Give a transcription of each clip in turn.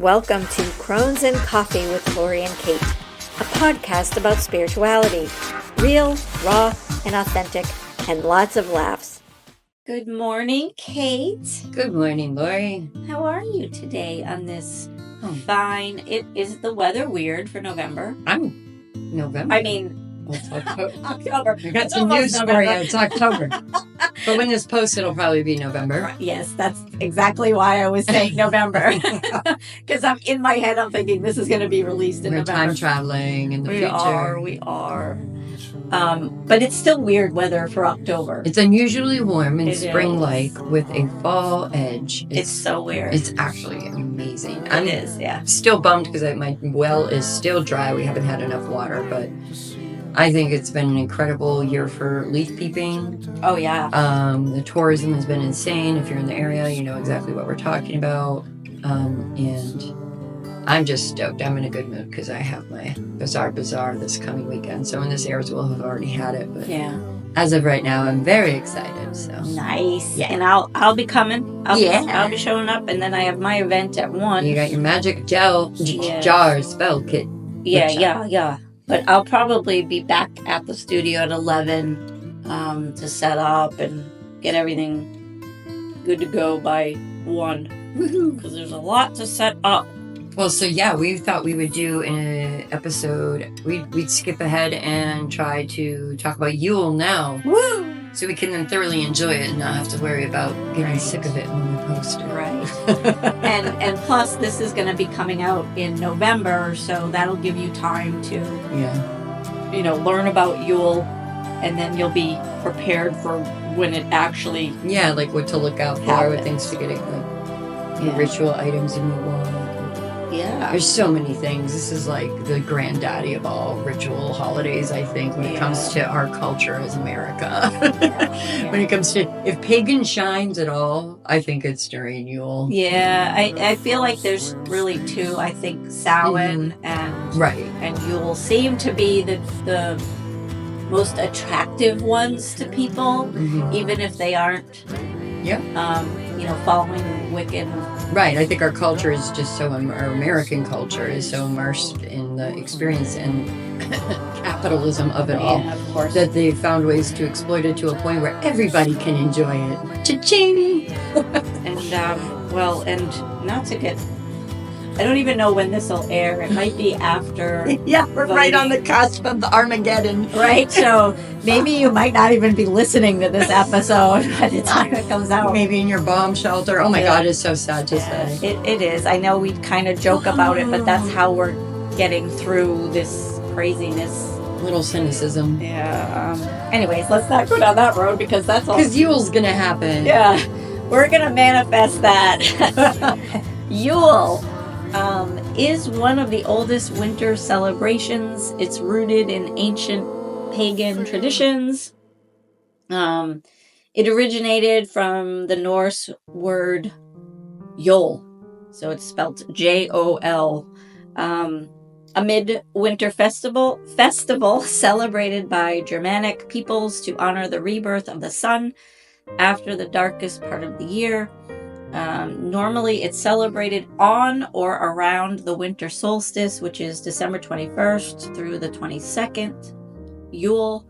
Welcome to Crones and Coffee with Lori and Kate, a podcast about spirituality. Real, raw, and authentic, and lots of laughs. Good morning, Kate. Good morning, Lori. How are you today on this fine... Is the weather weird for November? November. I mean... It's October. October. I got some news for you. It's October. But when this posts, it'll probably be November. Yes, that's exactly why I was saying November. Because I'm in my head, I'm thinking this is going to be released in November. We're time traveling in the future. We are. But it's still weird weather for October. It's unusually warm and spring-like with a fall edge. It's so weird. It's actually amazing. It is, yeah. Still bummed because my well is still dry. We haven't had enough water, but I think it's been an incredible year for leaf peeping. Oh, yeah. The tourism has been insane. If you're in the area, you know exactly what we're talking about. And I'm just stoked. I'm in a good mood because I have my Bazaar this coming weekend. So when this airs, we'll have already had it. But yeah, as of right now, I'm very excited. So nice. Yeah. And I'll be coming. I'll be showing up, and then I have my event at 1. You got your magic gel jar spell kit. Yeah. But I'll probably be back at the studio at 11 to set up and get everything good to go by 1. Because there's a lot to set up. Well, so yeah, we thought we would do an episode. We'd skip ahead and try to talk about Yule now. Woo! So we can then thoroughly enjoy it and not have to worry about getting sick of it when we post it. Right. and plus, this is going to be coming out in November, so that'll give you time to, learn about Yule, and then you'll be prepared for when it actually like what to look out for, happens. Things to get, like ritual items in your wall. Yeah. There's so many things. This is like the granddaddy of all ritual holidays, I think, when it comes to our culture as America. When it comes to, if pagan shines at all, I think it's during Yule. Yeah, I feel like there's really 2. I think Samhain and Yule seem to be the most attractive ones to people, even if they aren't, following Wiccan. Right, I think our culture is just our American culture is so immersed in the experience and capitalism of it all, of course, that they've found ways to exploit it to a point where everybody can enjoy it. Cha-ching! and not to get... I don't even know when this will air. It might be after. Yeah, we're right on the cusp of the Armageddon. Right, so maybe you might not even be listening to this episode by the time it comes out. Maybe in your bomb shelter. Oh my God, it's so sad to say. It is. I know we kind of joke about it, but that's how we're getting through this craziness. Little cynicism. Yeah. Anyways, let's not go down that road because that's all. Because Yule's going to happen. Yeah, we're going to manifest that. Yule is one of the oldest winter celebrations. It's rooted in ancient pagan traditions. It originated from the Norse word Yule, so it's spelled Jol. A midwinter festival celebrated by Germanic peoples to honor the rebirth of the sun after the darkest part of the year. Normally it's celebrated on or around the winter solstice, which is December 21st through the 22nd. Yule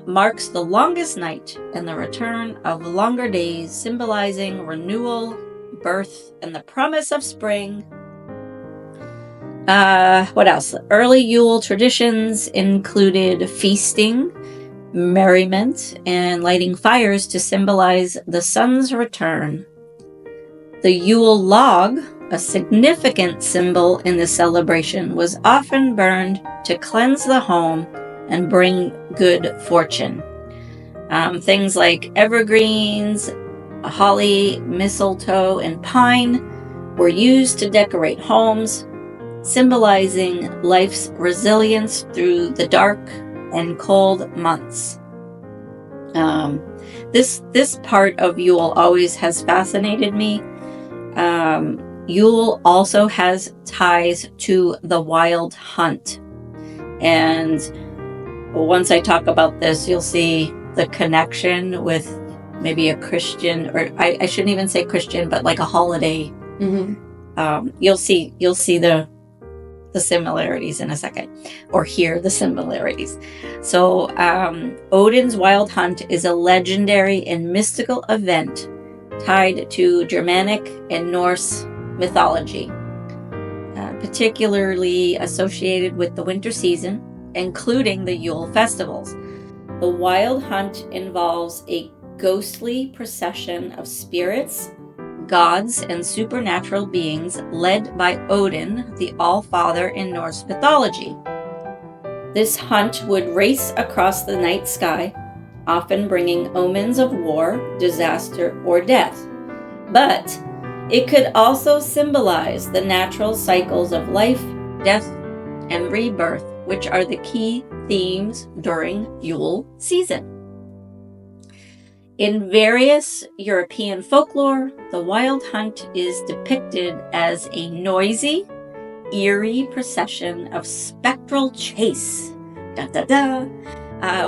marks the longest night and the return of longer days, symbolizing renewal, birth, and the promise of spring. What else? Early Yule traditions included feasting, merriment, and lighting fires to symbolize the sun's return. The Yule log, a significant symbol in the celebration, was often burned to cleanse the home and bring good fortune. Things like evergreens, holly, mistletoe, and pine were used to decorate homes, symbolizing life's resilience through the dark and cold months. This part of Yule always has fascinated me. Yule also has ties to the wild hunt. And once I talk about this, you'll see the connection with maybe a Christian, or I shouldn't even say Christian, but like a holiday You'll see the similarities in a second, or hear the similarities. So Odin's Wild Hunt is a legendary and mystical event tied to Germanic and Norse mythology, particularly associated with the winter season, including the Yule festivals. The Wild Hunt involves a ghostly procession of spirits, gods, and supernatural beings led by Odin, the All-Father in Norse mythology. This hunt would race across the night sky, often bringing omens of war, disaster, or death. But it could also symbolize the natural cycles of life, death, and rebirth, which are the key themes during Yule season. In various European folklore, the Wild Hunt is depicted as a noisy, eerie procession of spectral chase,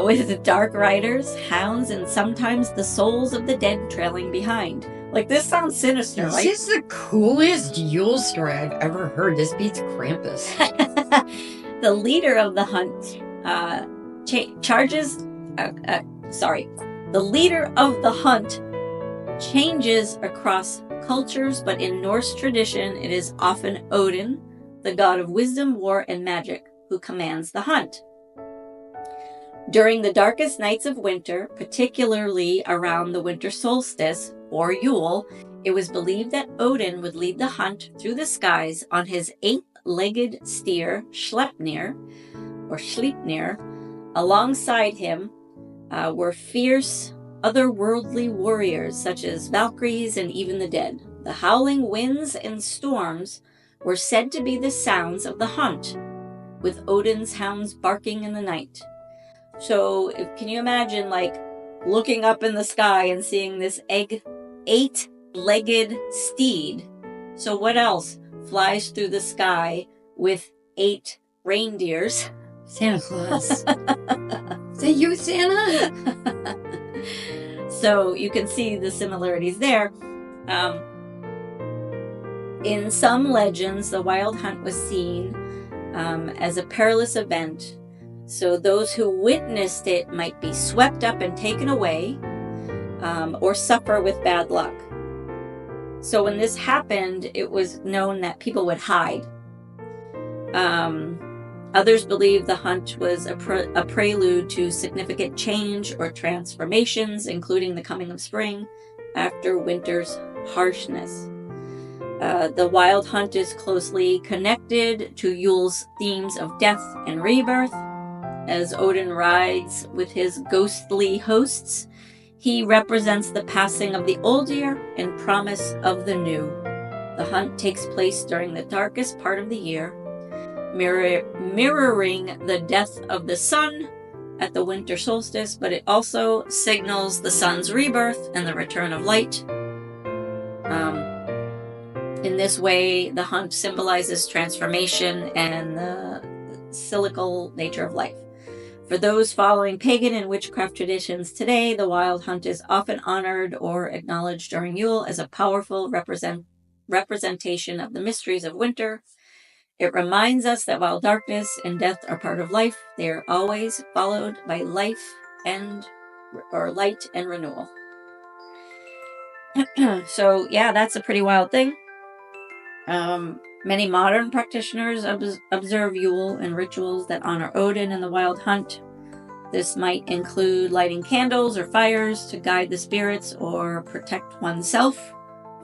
with dark riders, hounds, and sometimes the souls of the dead trailing behind. Like, this sounds sinister, right? This is the coolest Yule story I've ever heard. This beats Krampus. The leader of the hunt The leader of the hunt changes across cultures, but in Norse tradition, it is often Odin, the god of wisdom, war, and magic, who commands the hunt. During the darkest nights of winter, particularly around the winter solstice or Yule, it was believed that Odin would lead the hunt through the skies on his 8-legged steer, Sleipnir. Alongside him were fierce, otherworldly warriors such as Valkyries and even the dead. The howling winds and storms were said to be the sounds of the hunt, with Odin's hounds barking in the night. So, can you imagine, like, looking up in the sky and seeing this 8-legged steed? So what else flies through the sky with 8 reindeers? Santa Claus. Is that you, Santa? So you can see the similarities there. In some legends, the Wild Hunt was seen as a perilous event. So those who witnessed it might be swept up and taken away, or suffer with bad luck. So when this happened, it was known that people would hide. Others believe the hunt was a prelude to significant change or transformations, including the coming of spring after winter's harshness. The Wild Hunt is closely connected to Yule's themes of death and rebirth. As Odin rides with his ghostly hosts, he represents the passing of the old year and promise of the new. The hunt takes place during the darkest part of the year, mirroring the death of the sun at the winter solstice, but it also signals the sun's rebirth and the return of light. In this way, the hunt symbolizes transformation and the cyclical nature of life. For those following pagan and witchcraft traditions today, the Wild Hunt is often honored or acknowledged during Yule as a powerful representation of the mysteries of winter. It reminds us that while darkness and death are part of life, they are always followed by light and renewal. So, yeah, that's a pretty wild thing. Many modern practitioners observe Yule and rituals that honor Odin and the Wild Hunt. This might include lighting candles or fires to guide the spirits or protect oneself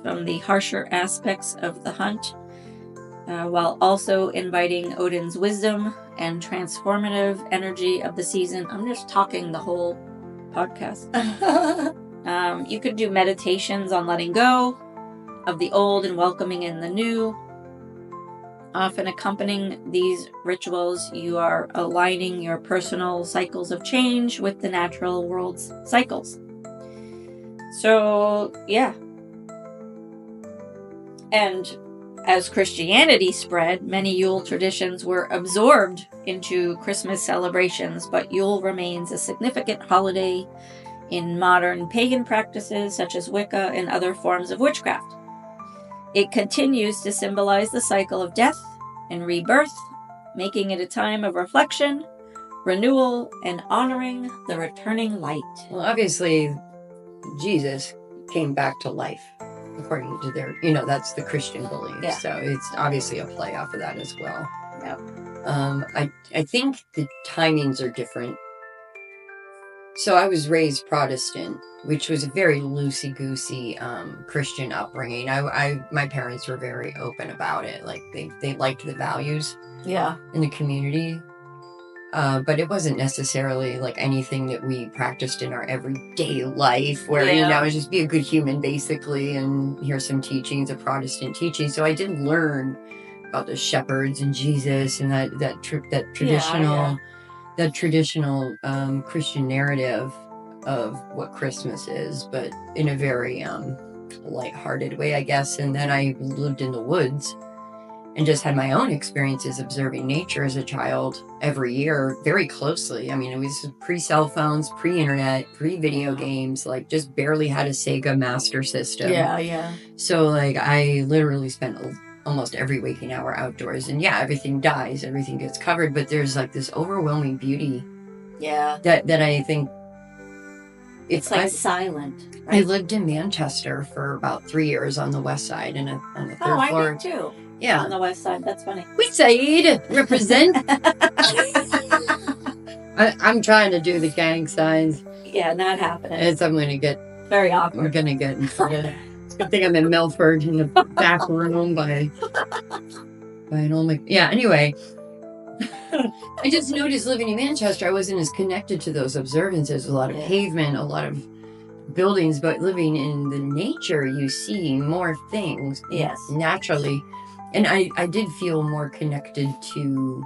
from the harsher aspects of the hunt, while also inviting Odin's wisdom and transformative energy of the season. I'm just talking the whole podcast. You could do meditations on letting go of the old and welcoming in the new. Often accompanying these rituals, you are aligning your personal cycles of change with the natural world's cycles. So, yeah. And as Christianity spread, many Yule traditions were absorbed into Christmas celebrations, but Yule remains a significant holiday in modern pagan practices such as Wicca and other forms of witchcraft. It continues to symbolize the cycle of death and rebirth, making it a time of reflection, renewal, and honoring the returning light. Well, obviously, Jesus came back to life, according to their, that's the Christian belief. Yeah. So it's obviously a play off of that as well. Yep. I think the timings are different. So I was raised Protestant, which was a very loosey-goosey Christian upbringing. My parents were very open about it. Like they liked the values in the community. But it wasn't necessarily like anything that we practiced in our everyday life where, just be a good human basically and hear some teachings of Protestant teaching. So I did learn about the shepherds and Jesus and that traditional Christian narrative of what Christmas is, but in a very lighthearted way, I guess. And then I lived in the woods and just had my own experiences observing nature as a child every year very closely. I mean, it was pre-cell phones, pre-internet, pre-video games, like just barely had a Sega Master System. Yeah. So like I literally spent almost every waking hour outdoors, and everything dies, everything gets covered, but there's like this overwhelming beauty. Yeah. That I think it's like silent. Right? I lived in Manchester for about 3 years on the west side and on the third floor. I did too. Yeah. On the west side. That's funny. West side represent. I'm trying to do the gang signs. Yeah, not happening. I'm going to get very awkward. We're going to get in trouble. I think I'm in Milford in the back room by an old anyway. I just noticed living in Manchester, I wasn't as connected to those observances. A lot of pavement, a lot of buildings, but living in the nature, you see more things. Yes. Naturally. And I did feel more connected to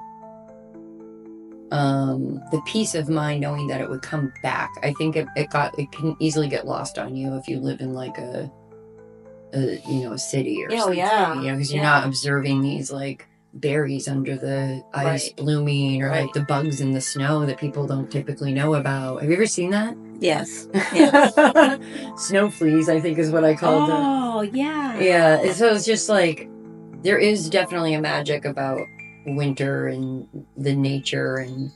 the peace of mind knowing that it would come back. I think it can easily get lost on you if you live in like a city or something. Because you're not observing these like berries under the ice blooming or like the bugs in the snow that people don't typically know about. Have you ever seen that? Yes. Snow fleas, I think is what I called them. Oh, yeah. Yeah. So it's just like, there is definitely a magic about winter and the nature and,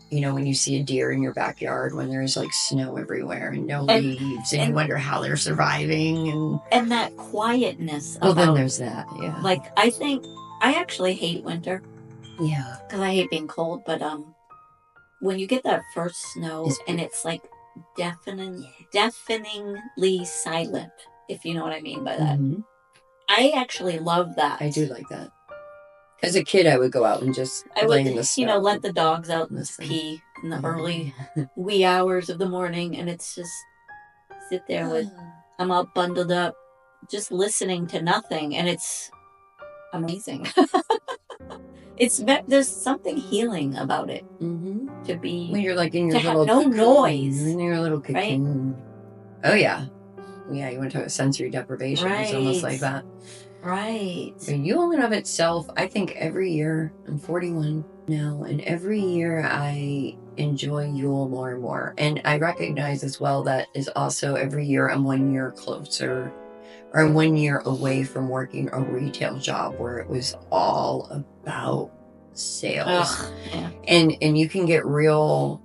when you see a deer in your backyard when there's like snow everywhere and no leaves and you wonder how they're surviving and that quietness. Then there's that. Yeah. Like, I think I actually hate winter. Yeah. Because I hate being cold, but when you get that first snow and it's like deafeningly silent, if you know what I mean by that. Mm-hmm. I actually love that. I do like that. As a kid, I would go out and just lay in the snow. Let the dogs out and pee in the early wee hours of the morning, and it's just sit there with, I'm all bundled up, just listening to nothing, and it's amazing. There's something healing about it. Mm-hmm. To be when you're like in your little no noise, in your little cocoon. Right? Oh yeah. Yeah, you want to talk about sensory deprivation. Right. It's almost like that. Right. So Yule in of itself, I think every year, I'm 41 now, and every year I enjoy Yule more and more. And I recognize as well that is also every year I'm 1 year closer, or I'm 1 year away from working a retail job where it was all about sales. Yeah. And you can get real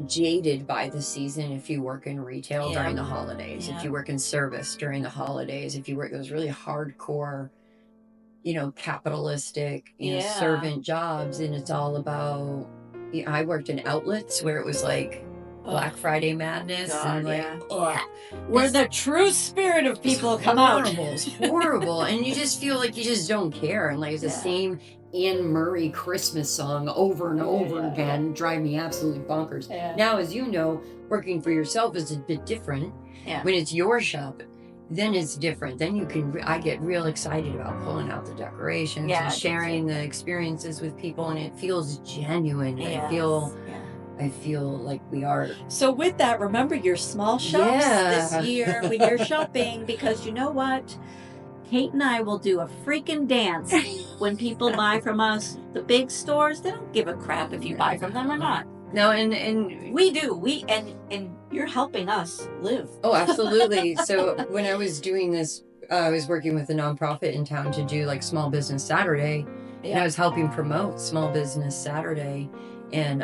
jaded by the season if you work in retail during the holidays, if you work in service during the holidays, if you work those really hardcore, capitalistic, servant jobs, and it's all about, I worked in outlets where it was like Black Friday madness. God, and where the true spirit of people come out. It's horrible. And you just feel like you just don't care. And like it's the same Anne Murray Christmas song over and over again, drive me absolutely bonkers. Now, as you know, working for yourself is a bit different. When it's your shop, then it's different. Then I get real excited about pulling out the decorations and sharing the experiences with people, and it feels genuine. I feel like we are. So with that, remember your small shops this year when you're shopping, because you know what? Kate and I will do a freaking dance when people buy from us. The big stores, they don't give a crap if you buy from them or not. No, and we do. And you're helping us live. Oh, absolutely. So when I was doing this I was working with a nonprofit in town to do like Small Business Saturday, and I was helping promote Small Business Saturday, and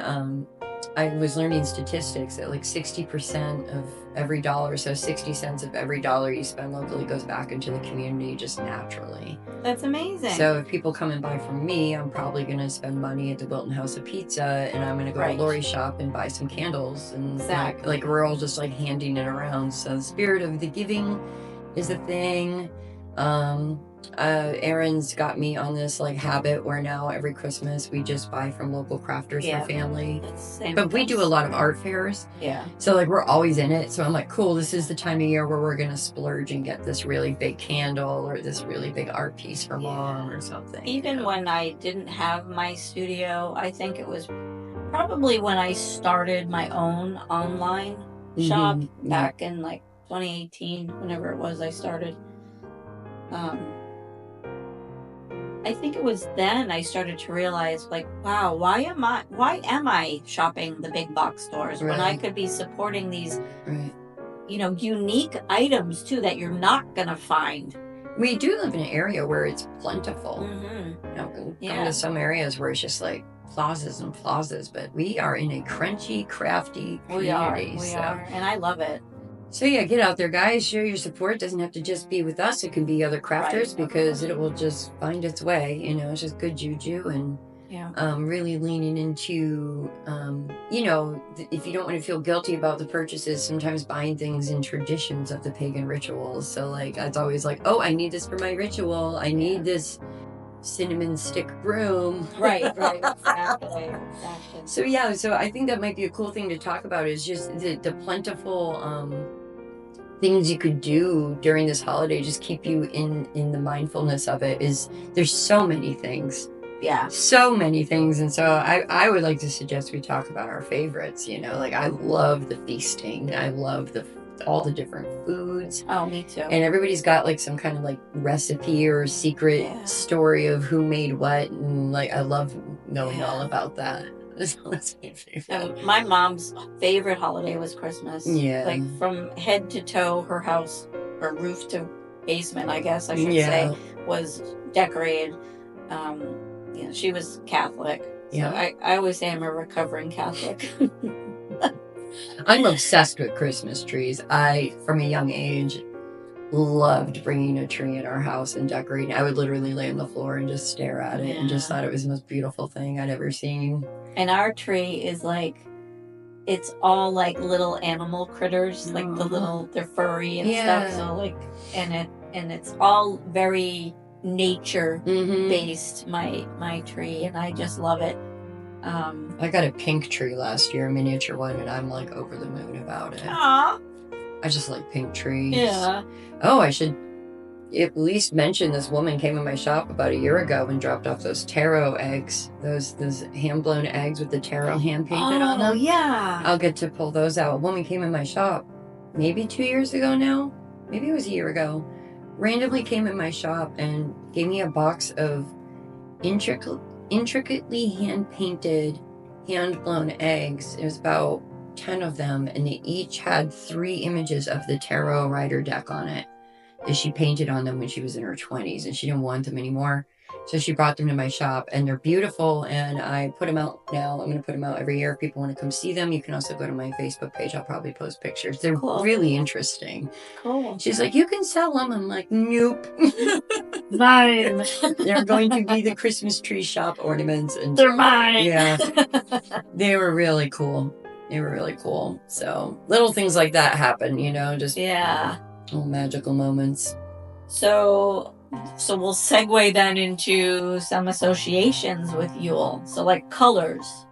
I was learning statistics that like 60% of every dollar, so 60 cents of every dollar you spend locally goes back into the community just naturally. That's amazing. So if people come and buy from me, I'm probably going to spend money at the Wilton House of Pizza, and I'm going to go to Lori's shop and buy some candles, and like we're all just like handing it around. So the spirit of the giving is a thing. Aaron's got me on this like habit where now every Christmas we just buy from local crafters for family. But we do a lot of art fairs. Yeah. So like we're always in it. So I'm like, cool, this is the time of year where we're gonna splurge and get this really big candle or this really big art piece for mom or something. Even when I didn't have my studio, I think it was probably when I started my own online shop back in like 2018, whenever it was I started. I think it was then I started to realize, like, wow, why am I shopping the big box stores when I could be supporting these, unique items too that you're not gonna find. We do live in an area where it's plentiful. Come to some areas where it's just like plazas and plazas, but we are in a crunchy, crafty community. We are, and I love it. So yeah, get out there, guys. Show your support. It doesn't have to just be with us. It can be other crafters because it will just find its way. It's just good juju and really leaning into, if you don't want to feel guilty about the purchases, sometimes buying things in traditions of the pagan rituals. So like, it's always like, oh, I need this for my ritual. I need this cinnamon stick broom. Right, exactly. So I think that might be a cool thing to talk about is just the plentiful things you could do during this holiday, just keep you in the mindfulness of it. Is there's so many things. Yeah. So many things. And so I would like to suggest we talk about our favorites, like I love the feasting. I love all the different foods. Oh, me too. And everybody's got like some kind of like recipe or secret story of who made what. And like, I love knowing all about that. That's my favorite. My mom's favorite holiday was Christmas. Yeah. Like from head to toe, her house, or roof to basement, I guess I should say, was decorated. She was Catholic. So I always say I'm a recovering Catholic. I'm obsessed with Christmas trees. I, from a young age, loved bringing a tree in our house and decorating. I would literally lay on the floor and just stare at it and just thought it was the most beautiful thing I'd ever seen. And our tree is like, it's all like little animal critters, like they're furry and stuff. So like, and it's all very nature based, my tree, and I just love it. I got a pink tree last year, a miniature one, and I'm like over the moon about it. Aww. I just like pink trees. Yeah. Oh, I should at least mention this woman came in my shop about a year ago and dropped off those taro eggs, those hand-blown eggs with the taro hand-painted on them. Oh, yeah. I'll get to pull those out. A woman came in my shop maybe 2 years ago now. Maybe it was a year ago. Randomly came in my shop and gave me a box of intricately hand-painted, hand-blown eggs. It was about 10 of them, and they each had 3 images of the tarot rider deck on it that she painted on them when she was in her 20s, and she didn't want them anymore. So she brought them to my shop, and they're beautiful, and I put them out now. I'm going to put them out every year if people want to come see them. You can also go to my Facebook page. I'll probably post pictures. They're really interesting. Cool. She's like, you can sell them. I'm like, nope. Mine. They're going to be the Christmas tree shop ornaments. And they're mine. Yeah. They were really cool. So little things like that happen, just little magical moments. So we'll segue then into some associations with Yule. So like colors.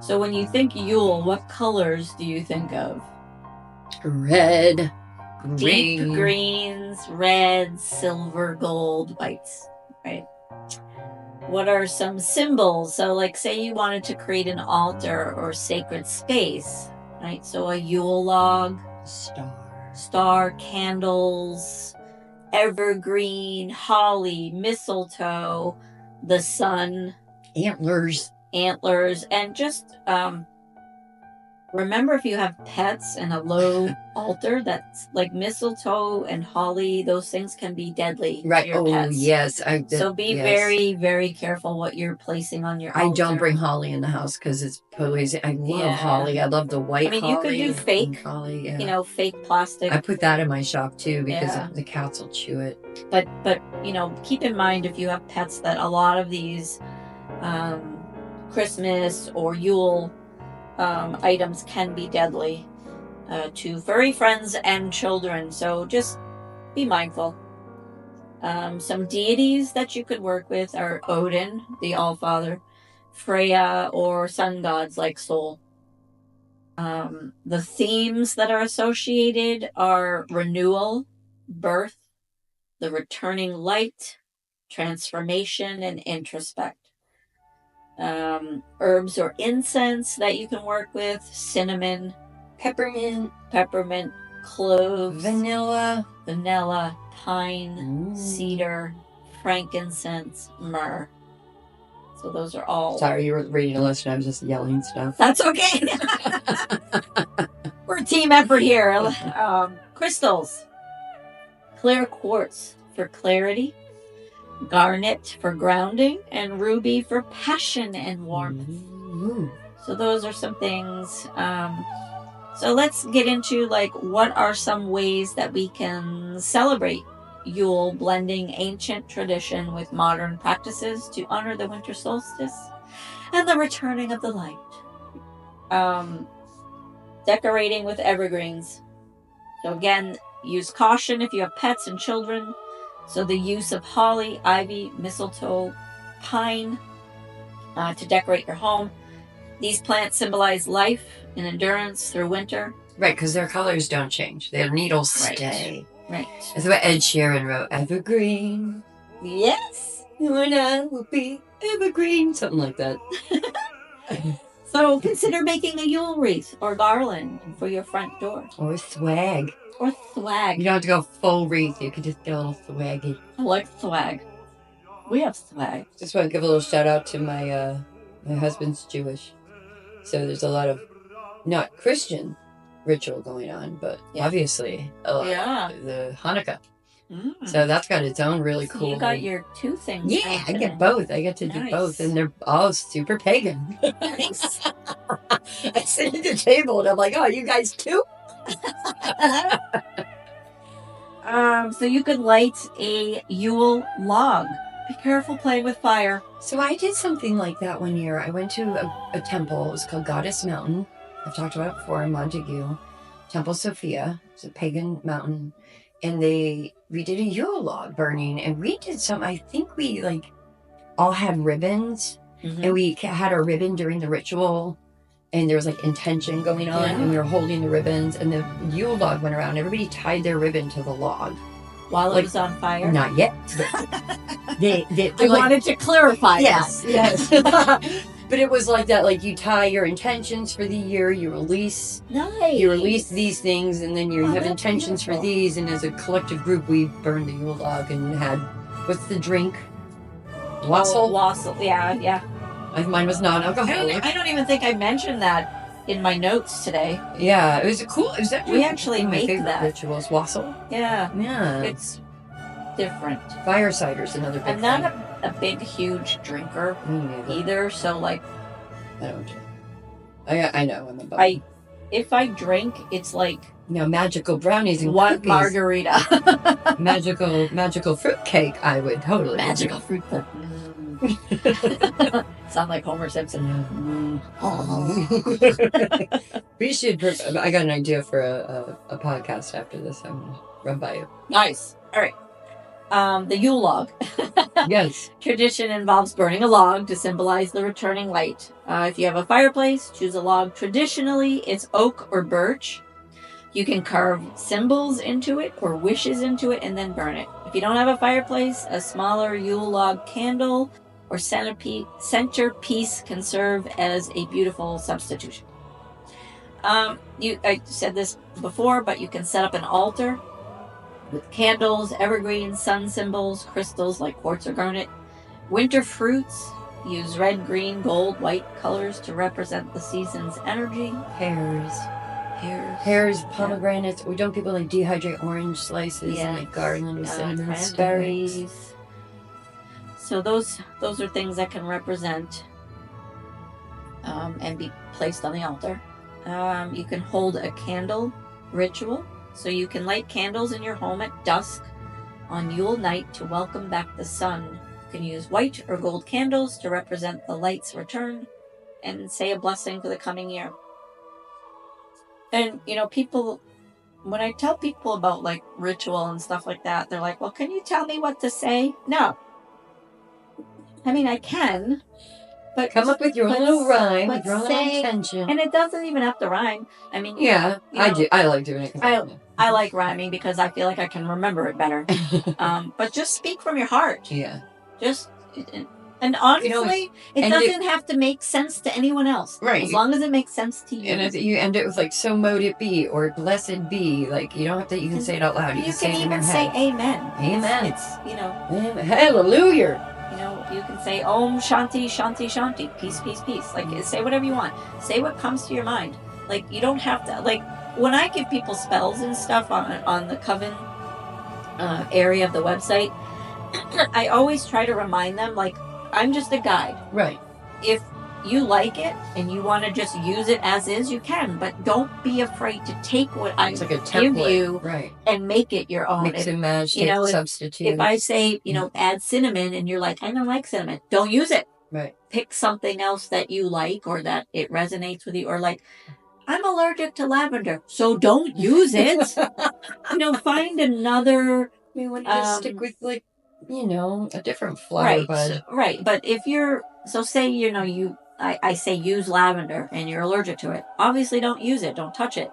So when you think Yule, what colors do you think of? Red, green. Deep greens, reds, silver, gold, whites, right? What are some symbols? So like say you wanted to create an altar or sacred space, right? So a Yule log, star, candles, evergreen, holly, mistletoe, the sun, antlers, and just Remember, if you have pets and a low altar, that's like mistletoe and holly, those things can be deadly Right. to your Oh, pets. yes. So be yes. very, very careful what you're placing on your altar. I don't bring holly in the house because it's poison. I love holly. I love the white holly. You could do fake holly. Yeah. You know, fake plastic. I put that in my shop too because Yeah. the cats will chew it. But you know, keep in mind if you have pets that a lot of these Christmas or Yule items can be deadly to furry friends and children. So just be mindful. Some deities that you could work with are Odin, the Allfather, Freya, or sun gods like Sol. The themes that are associated are renewal, birth, the returning light, transformation, and introspect. Herbs or incense that you can work with: cinnamon, peppermint, cloves, vanilla, pine, cedar, frankincense, myrrh. So those are all. Sorry, you were reading a list and I was just yelling stuff. That's okay. We're a team effort here. Crystals: clear quartz for clarity, garnet for grounding, and ruby for passion and warmth. So those are some things. So let's get into like what are some ways that we can celebrate Yule, blending ancient tradition with modern practices to honor the winter solstice and the returning of the light. Decorating with evergreens. So again, use caution if you have pets and children. So the use of holly, ivy, mistletoe, pine to decorate your home. These plants symbolize life and endurance through winter. Right, because their colors don't change. Their needles stay. Right. That's what Ed Sheeran wrote. Evergreen. Yes. When I will be evergreen. Something like that. So consider making a Yule wreath or garland for your front door. Or swag. You don't have to go full wreath. You can just get a little swaggy. I like swag. We have swag. Just want to give a little shout out to my husband's Jewish. So there's a lot of not Christian ritual going on, but obviously the Hanukkah. So that's got its own really cool. You got your two things. Yeah, I get both. I get to do both, and they're all super pagan. Nice. I sit at the table and I'm like, "Oh, you guys too?" So you could light a Yule log. Be careful playing with fire. So I did something like that one year. I went to a temple. It was called Goddess Mountain. I've talked about it before in Montague. Temple Sophia. It's a pagan mountain. And we did a Yule log burning. And we did some, I think we all had ribbons. Mm-hmm. And we had our ribbon during the ritual. And there was intention going on. Yeah. And we were holding the ribbons. And the Yule log went around. Everybody tied their ribbon to the log. While it was on fire? Not yet. I wanted to clarify that. Yes. But it was like that, you tie your intentions for the year, you release. Nice. You release these things, and then you have intentions for these, and as a collective group, we burned the Yule log and had, what's the drink? Wassail? Wassail, yeah. Mine was non-alcoholic. I don't even think I mentioned that in my notes today. Yeah, it was cool. It was actually we actually make that. Rituals, wassail. Yeah. Yeah. It's different. Fire cider's another big I'm not a big, huge drinker either, so I don't drink. I know, I'm above. If I drink, it's magical brownies and one cookies. Margarita. magical fruitcake, I would totally. Magical fruit cake. Sound like Homer Simpson. We should. I got an idea for a podcast after this. I'm gonna run by you. Nice. All right. The Yule log. Yes. Tradition involves burning a log to symbolize the returning light. If you have a fireplace, choose a log. Traditionally, it's oak or birch. You can carve symbols into it or wishes into it and then burn it. If you don't have a fireplace, a smaller Yule log candle or centerpiece can serve as a beautiful substitution. I said this before, but you can set up an altar with candles, evergreens, sun symbols, crystals like quartz or garnet, winter fruits, use red, green, gold, white colors to represent the season's energy. Pears, Pears, pomegranates. We don't people like dehydrate orange slices and like garland with cinnamon cranberries. sticks. So those are things that can represent and be placed on the altar. You can hold a candle ritual. So you can light candles in your home at dusk on Yule night to welcome back the sun. You can use white or gold candles to represent the light's return and say a blessing for the coming year. And, people, when I tell people about like ritual and stuff like that, they're like, well, can you tell me what to say? No. I mean, I can, but come up with your own little rhyme, with your own intention. And it doesn't even have to rhyme. I mean, yeah, I do. I like doing it. I like rhyming because I feel like I can remember it better. But just speak from your heart. Yeah. And honestly, it doesn't have to make sense to anyone else. Right. As long as it makes sense to you. And if you end it with like, so mote it be, or blessed be, like, you don't have to, you can say it out loud. You can say it in your head. You can even say amen. Amen. It's hallelujah. You can say Om Shanti Shanti Shanti, peace peace peace. Like, say whatever you want. Say what comes to your mind. Like, you don't have to, like, when I give people spells and stuff on the coven area of the website, I always try to remind them, like, I'm just a guide. Right. If you like it and you want to just use it as is, you can, but don't be afraid to take what I give you and make it your own. Mix and match, substitute. If I say, add cinnamon and you're like, I don't like cinnamon, don't use it. Right. Pick something else that you like or that it resonates with you, or like, I'm allergic to lavender, so don't use it. Find another. I mean, when you just stick with like, a different flower bud. Right. But if you're, so say, I say use lavender and you're allergic to it. Obviously don't use it. Don't touch it.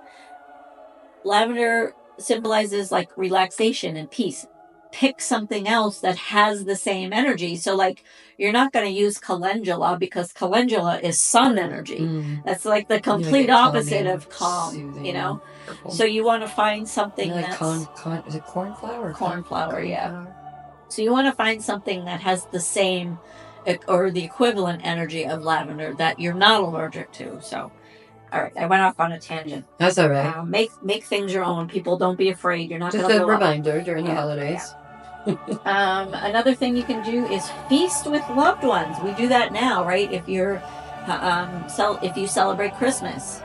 Lavender symbolizes like relaxation and peace. Pick something else that has the same energy. So like, you're not going to use calendula because calendula is sun energy. That's like the complete opposite of calm, soothing, purple. So you want to find something like that's... is it cornflower? Cornflower, yeah. So you want to find something that has the same or the equivalent energy of lavender that you're not allergic to. So, all right, I went off on a tangent. That's all right. Make things your own. People, don't be afraid. You're not going to just a reminder during the holidays. Yeah. Another thing you can do is feast with loved ones. We do that now, right? If you're if you celebrate Christmas,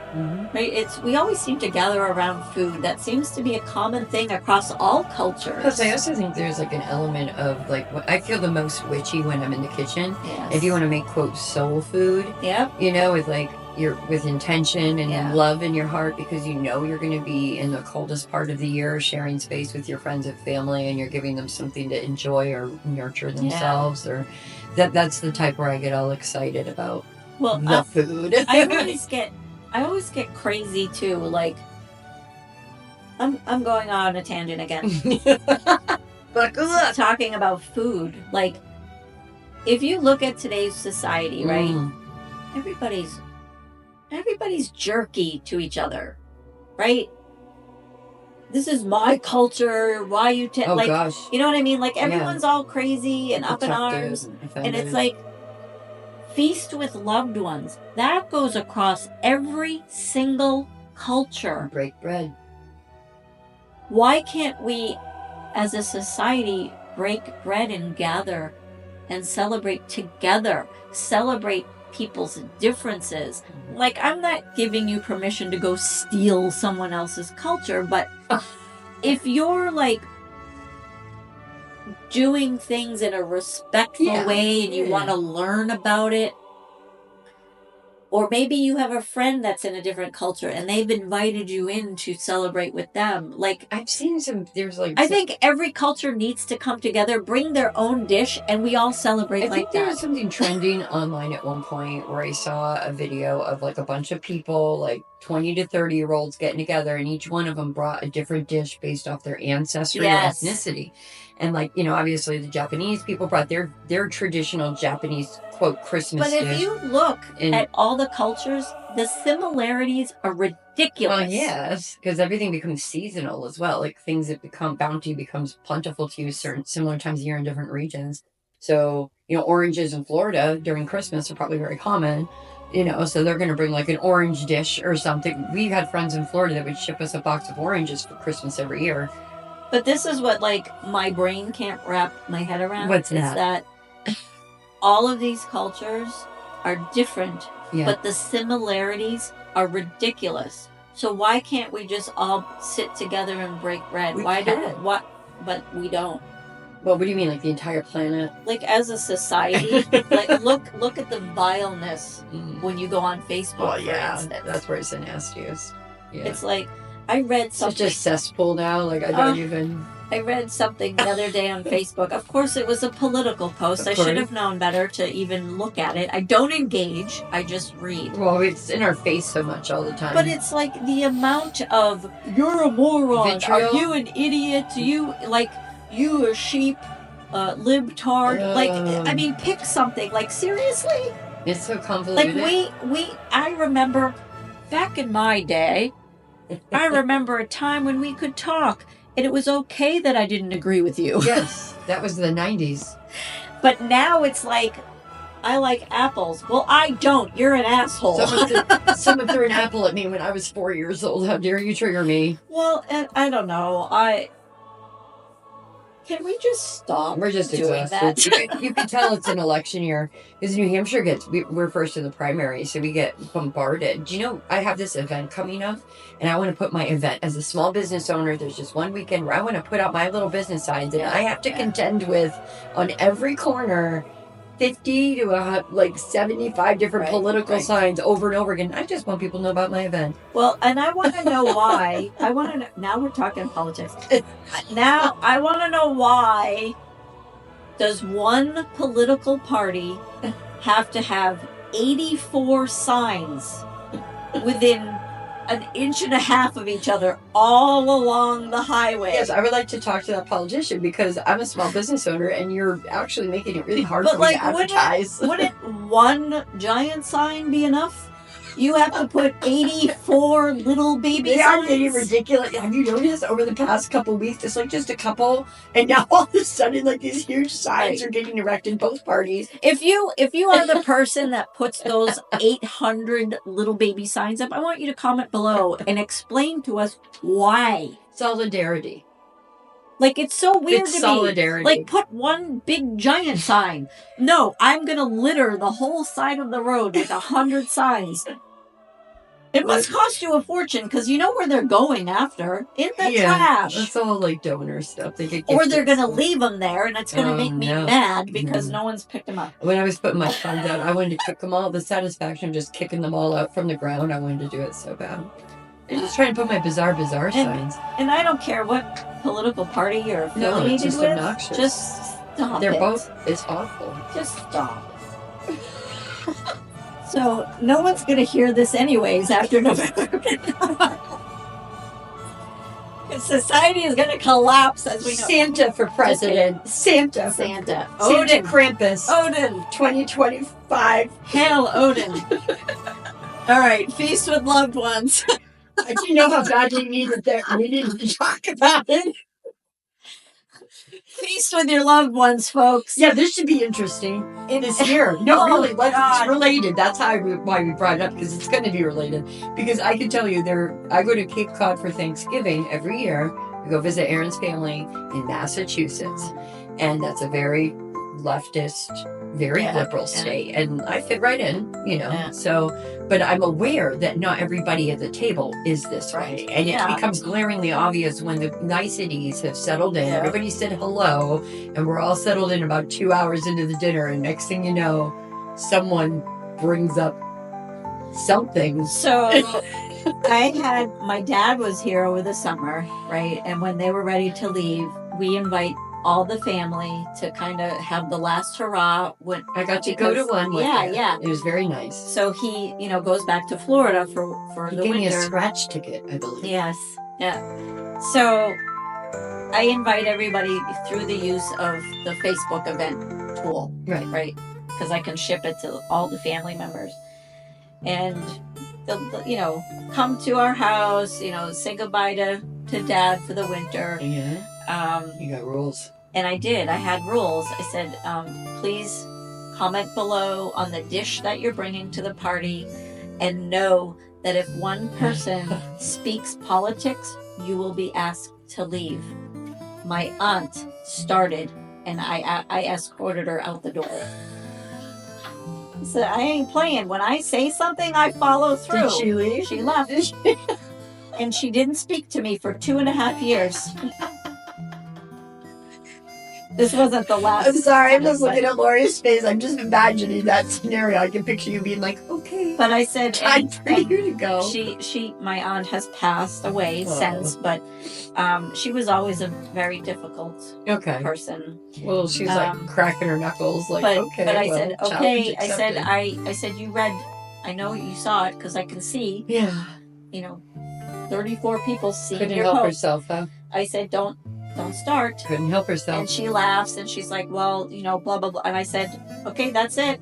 right? We always seem to gather around food. That seems to be a common thing across all cultures. Because I also think there's like an element of like, I feel the most witchy when I'm in the kitchen. Yes. If you want to make quote soul food, with like with intention and love in your heart, because you're going to be in the coldest part of the year, sharing space with your friends and family, and you're giving them something to enjoy or nurture themselves, or that's the type where I get all excited about. Well, the food. I always get crazy too. Like, I'm going on a tangent again. Buckle up. Talking about food, like, if you look at today's society, right? Everybody's jerky to each other, right? This is my culture. Why you gosh. You know what I mean? Like, everyone's all crazy and up in arms, and it's like, feast with loved ones. That goes across every single culture. Break bread. Why can't we, as a society, break bread and gather and celebrate together? Celebrate people's differences. Like, I'm not giving you permission to go steal someone else's culture, but if you're like doing things in a respectful way and you want to learn about it, or maybe you have a friend that's in a different culture and they've invited you in to celebrate with them. Like, I've seen I think every culture needs to come together, bring their own dish, and we all celebrate like that. I think there was something trending online at one point where I saw a video of like a bunch of people, like 20 to 30-year-olds getting together, and each one of them brought a different dish based off their ancestry or ethnicity. And like, obviously the Japanese people brought their traditional Japanese quote Christmas dish. But if you look at all the cultures, the similarities are ridiculous. Well, yes, because everything becomes seasonal as well. Like, things that bounty becomes plentiful to you similar times of year in different regions. So, oranges in Florida during Christmas are probably very common. So they're going to bring like an orange dish or something. We had friends in Florida that would ship us a box of oranges for Christmas every year. But this is what, like, my brain can't wrap my head around. What's that? Is that all of these cultures are different, but the similarities are ridiculous. So why can't we just all sit together and break bread? But we don't. Well, what do you mean, like the entire planet? Like, as a society, like look at the vileness when you go on Facebook. Well, yeah, for instance. That's where it's the nastiest. Yeah. It's like, I read something. It's such a cesspool now. Like, I don't even. I read something the other day on Facebook. Of course, it was a political post. I should have known better to even look at it. I don't engage. I just read. Well, it's in our face so much all the time. But it's like the amount of, you're a moron. Vitriol. Are you an idiot? You a sheep, libtard. Like, I mean, pick something. Like, seriously? It's so convoluted. Like, I remember back in my day, I remember a time when we could talk. And it was okay that I didn't agree with you. Yes, that was the 90s. But now it's like, I like apples. Well, I don't. You're an asshole. Someone threw an apple at me when I was 4 years old. How dare you trigger me? Well, I don't know. Can we just stop? We're just doing exhausted. that? You can tell it's an election year because New Hampshire we're first in the primary, so we get bombarded. Do you know I have this event coming up, and I want to put my event as a small business owner. There's just one weekend where I want to put out my little business signs, and I have to contend with on every corner 50 to 75 different political signs over and over again. I just want people to know about my event. Well, and I want to know why. Now we're talking politics. Now I want to know why does one political party have to have 84 signs within an inch and a half of each other all along the highway? Yes, I would like to talk to that politician because I'm a small business owner and you're actually making it really hard for me to advertise. Wouldn't one giant sign be enough? You have to put 84 little baby signs. They are getting ridiculous. Have you noticed over the past couple of weeks, it's like just a couple, and now all of a sudden, like these huge signs are getting erected in both parties. If you are the person that puts those 800 little baby signs up, I want you to comment below and explain to us why. Solidarity. Like, it's so weird it's to solidarity. me. Like, put one big giant sign. No, I'm going to litter the whole side of the road with 100 signs. It must cost you a fortune because you know where they're going after. In the trash. That's all like donor stuff. Or they're going to leave them there and it's going to make me mad because no one's picked them up. When I was putting my signs out, I wanted to kick them all. The satisfaction of just kicking them all out from the ground, I wanted to do it so bad. I'm just trying to put my bizarre signs. And I don't care what political party you're affiliated it's just with. Obnoxious. Just stop They're both, it's awful. Just stop. So, no one's going to hear this anyways after November. Society is going to collapse as we know. Santa for president. Santa. Odin. Krampus. Odin. 2025. Hail Odin. All right, feast with loved ones. Do you know how badly we needed to talk about it? Feast with your loved ones, folks. Yeah, this should be interesting this year. No, really, it's related. That's why we brought it up, because it's going to be related. Because I can tell you, I go to Cape Cod for Thanksgiving every year. We go visit Aaron's family in Massachusetts. And that's a very leftist, very liberal state. And I fit right in, So, but I'm aware that not everybody at the table is this way. And it becomes glaringly obvious when the niceties have settled in. Everybody said hello, and we're all settled in about 2 hours into the dinner. And next thing you know, someone brings up something. So my dad was here over the summer, right? And when they were ready to leave, we invite all the family to kind of have the last hurrah. I got to go to one with yeah. It was very nice. So he, goes back to Florida for the winter. He gave me a scratch ticket, I believe. Yes, yeah. So I invite everybody through the use of the Facebook event tool. Right. Because I can ship it to all the family members. And, come to our house, say goodbye to Dad for the winter. Yeah. You got rules. And I did. I had rules. I said, please comment below on the dish that you're bringing to the party, and know that if one person speaks politics, you will be asked to leave. My aunt started, and I escorted her out the door. So I ain't playing. When I say something, I follow through. Did she leave? She left. And she didn't speak to me for 2.5 years. This wasn't the last. I'm sorry, I'm just looking at Lori's face. I'm just imagining that scenario. I can picture you being like, okay. But I said, time for you to go. My aunt has passed away since, but she was always a very difficult person. Well, she's like cracking her knuckles, like, okay. But I said, okay. I said, you read. I know you saw it because I can see. Yeah. 34 people see Couldn't your help post. herself, huh? I said, don't start. Couldn't help herself. And she laughs and she's like, well, blah, blah, blah. And I said, okay, that's it.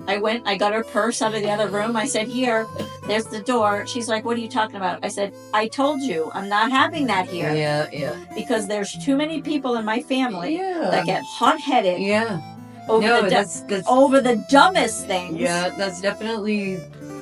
I went, I got her purse out of the other room. I said, here, there's the door. She's like, what are you talking about? I said, I told you, I'm not having that here. Yeah. Because there's too many people in my family that get hot-headed. Yeah. Over the dumbest things. Yeah, that's definitely.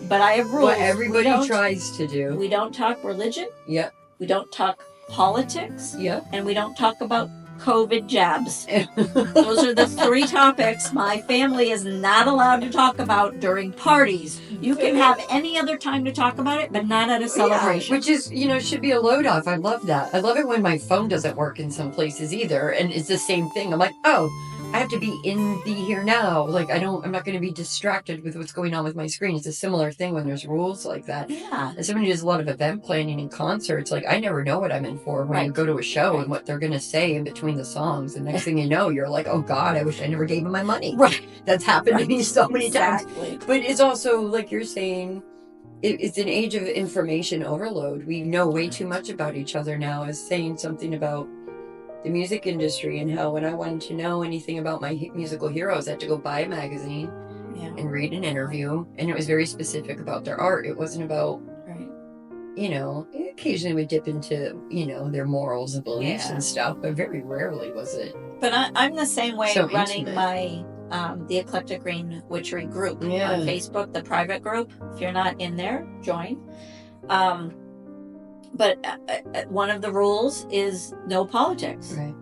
But I have rules. What everybody tries to do. We don't talk religion. Yeah. We don't talk politics. Yeah. And we don't talk about COVID jabs. Those are the 3 topics my family is not allowed to talk about during parties. You can have any other time to talk about it, but not at a celebration. Yeah, which is, should be a load off. I love that. I love it when my phone doesn't work in some places either. And it's the same thing. I'm like, oh, I have to be in the here now. Like, I'm not going to be distracted with what's going on with my screen. It's a similar thing when there's rules like that. Yeah. As somebody who does a lot of event planning and concerts, like, I never know what I'm in for when you go to a show and what they're going to say in between the songs. And next thing you know, you're like, oh God, I wish I never gave them my money. Right. That's happened to me so many times. Exactly. But it's also, like you're saying, it's an age of information overload. We know way too much about each other now. As saying something about the music industry and how when I wanted to know anything about my musical heroes, I had to go buy a magazine and read an interview. And it was very specific about their art. It wasn't about, occasionally we dip into, their morals and beliefs and stuff, but very rarely was it. But I'm the same way so running intimate. my, the Eclectic Green Witchery group on Yeah. Facebook, the private group. If you're not in there, join. But one of the rules is no politics. Right.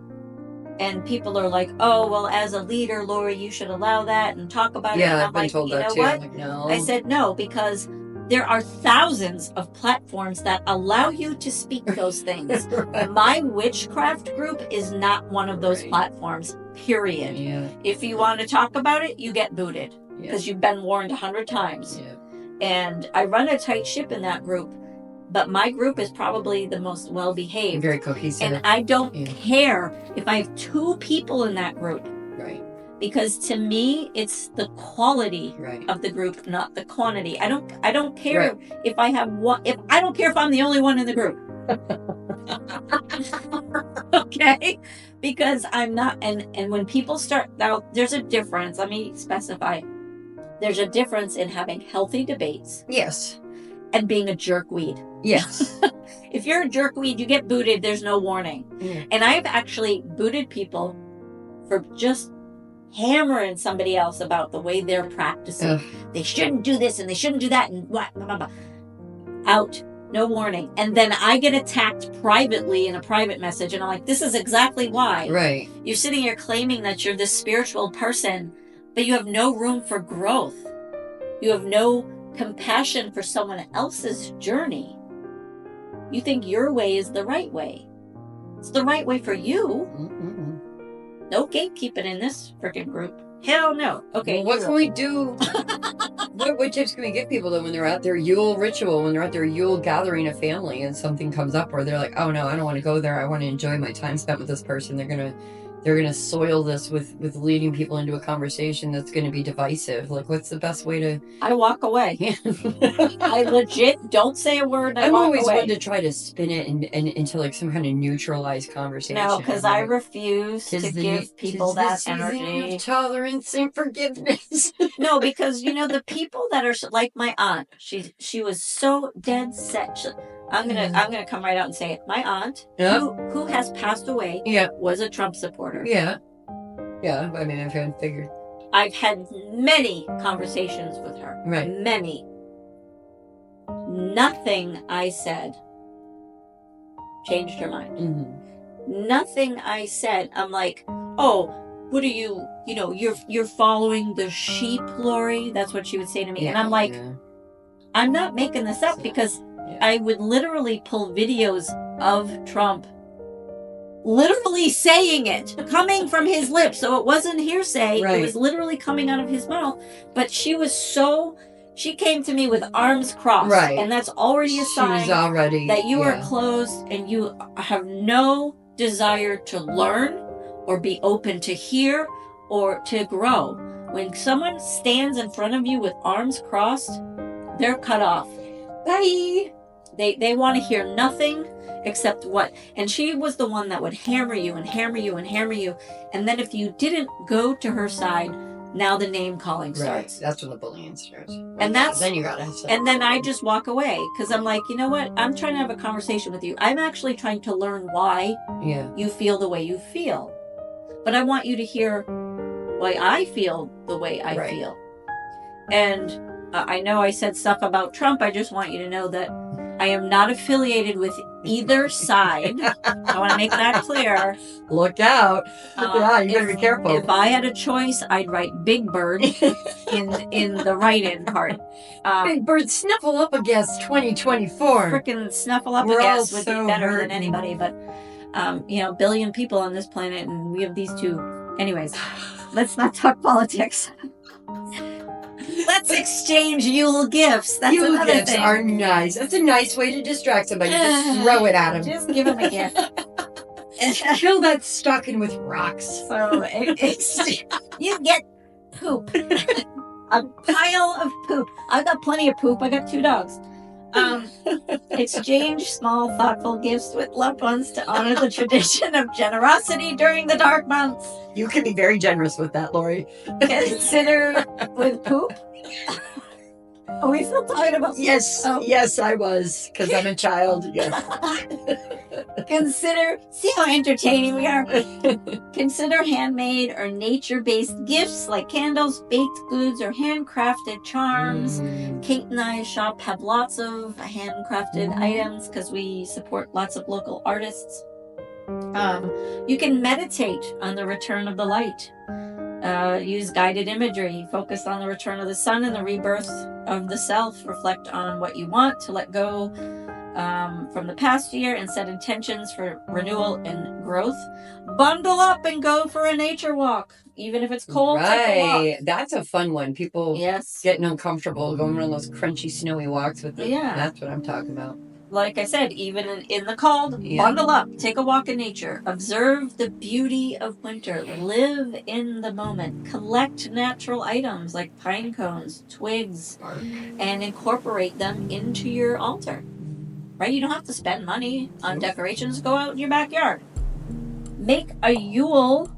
And people are like, oh, well, as a leader, Lori, you should allow that and talk about it. And Yeah, I'm I've been like, told you that know too. what? I'm like, no. I said no, because there are thousands of platforms that allow you to speak those things. Right. My witchcraft group is not one of those platforms, period. Yeah. If you want to talk about it, you get booted because Yeah. you've been warned 100 times. Yeah. And I run a tight ship in that group, but my group is probably the most well-behaved. Very cohesive. And I don't care if I have 2 people in that group. Right. Because to me, it's the quality of the group, not the quantity. I don't care if I have one. I don't care if I'm the only one in the group. Okay, because I'm not. And when people start now, there's a difference. Let me specify. There's a difference in having healthy debates. Yes. And being a jerkweed. Yes. If you're a jerkweed, you get booted. There's no warning. Yeah. And I've actually booted people for just hammering somebody else about the way they're practicing. Ugh. They shouldn't do this and they shouldn't do that and what, blah, blah, blah. Out, no warning. And then I get attacked privately in a private message, and I'm like, this is exactly why. Right. You're sitting here claiming that you're this spiritual person, but you have no room for growth. You have no compassion for someone else's journey. You think your way is the right way. It's the right way for you. Mm-mm. No gatekeeping in this freaking group. Hell no. Okay. Well, what can we do? What tips can we give people though when they're at their Yule ritual, when they're at their Yule gathering of family and something comes up where they're like, oh no, I don't want to go there. I want to enjoy my time spent with this person. They're gonna soil this with leading people into a conversation that's gonna be divisive. Like, what's the best way to? I walk away. I legit don't say a word. I'm walk always away. one to try to spin it and into like some kind of neutralized conversation. No, because I refuse to give people that season energy. of tolerance and forgiveness. No, because the people that are like my aunt, she was so dead set. I'm gonna come right out and say it. My aunt, who has passed away, was a Trump supporter. Yeah. I mean, I've figured. I've had many conversations with her. Right. Many. Nothing I said changed her mind. Mm-hmm. Nothing I said. I'm like, oh, what are you? You know, you're following the sheep, Lori. That's what she would say to me, and I'm like, I'm not making this up because I would literally pull videos of Trump literally saying it, coming from his lips. So it wasn't hearsay. Right. It was literally coming out of his mouth. But she came to me with arms crossed. Right. And that's already a sign that you are closed and you have no desire to learn or be open to hear or to grow. When someone stands in front of you with arms crossed, they're cut off. Bye. They want to hear nothing except what. And she was the one that would hammer you and hammer you and hammer you. And then if you didn't go to her side, now the name calling starts. Right. That's when the bullying starts. And then you gotta have something. And then I just walk away because I'm like, you know what? I'm trying to have a conversation with you. I'm actually trying to learn why you feel the way you feel. But I want you to hear why I feel the way I feel. And I know I said stuff about Trump. I just want you to know that I am not affiliated with either side. I want to make that clear. Look out. You better be careful. If I had a choice, I'd write Big Bird in the write-in part. Big Bird, snuffle up a guess 2024. Freaking snuffle up a guess would be better than anybody. But, billion people on this planet, and we have these two. Anyways, let's not talk politics. Let's exchange Yule gifts. That's Yule another gifts thing. Are nice. That's a nice way to distract somebody. Just throw it at them. Just give them a gift. Fill that stocking with rocks. So you get poop. A pile of poop. I've got plenty of poop. I got 2 dogs. Exchange small, thoughtful gifts with loved ones to honor the tradition of generosity during the dark months. You can be very generous with that, Lori. Consider with poop. Are we still talking about? Yes, yes, I was, because I'm a child. Yes. See how entertaining we are. Consider handmade or nature-based gifts like candles, baked goods, or handcrafted charms. Kate and I's shop have lots of handcrafted items because we support lots of local artists. You can meditate on the return of the light. Use guided imagery. Focus on the return of the sun and the rebirth of the self. Reflect on what you want to let go from the past year and set intentions for renewal and growth. Bundle up and go for a nature walk. Even if it's cold, take a walk. That's a fun one. People getting uncomfortable going on those crunchy, snowy walks with them. Yeah. That's what I'm talking about. Like I said, even in the cold, bundle up, take a walk in nature, observe the beauty of winter, live in the moment, collect natural items like pine cones, twigs, and incorporate them into your altar. Right? You don't have to spend money on decorations. Go out in your backyard. Make a Yule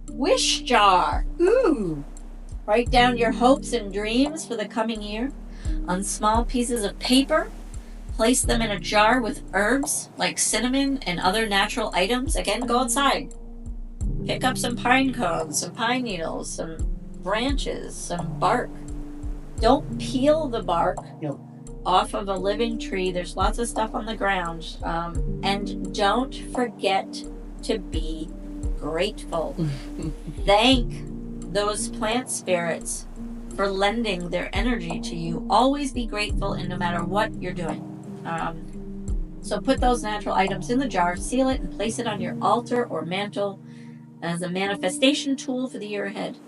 wish jar. Ooh. Write down your hopes and dreams for the coming year on small pieces of paper. Place them in a jar with herbs like cinnamon and other natural items. Again, go outside. Pick up some pine cones, some pine needles, some branches, some bark. Don't peel the bark off of a living tree. There's lots of stuff on the ground. And don't forget to be grateful. Thank those plant spirits for lending their energy to you. Always be grateful, and no matter what you're doing. So put those natural items in the jar, seal it, and place it on your altar or mantle as a manifestation tool for the year ahead.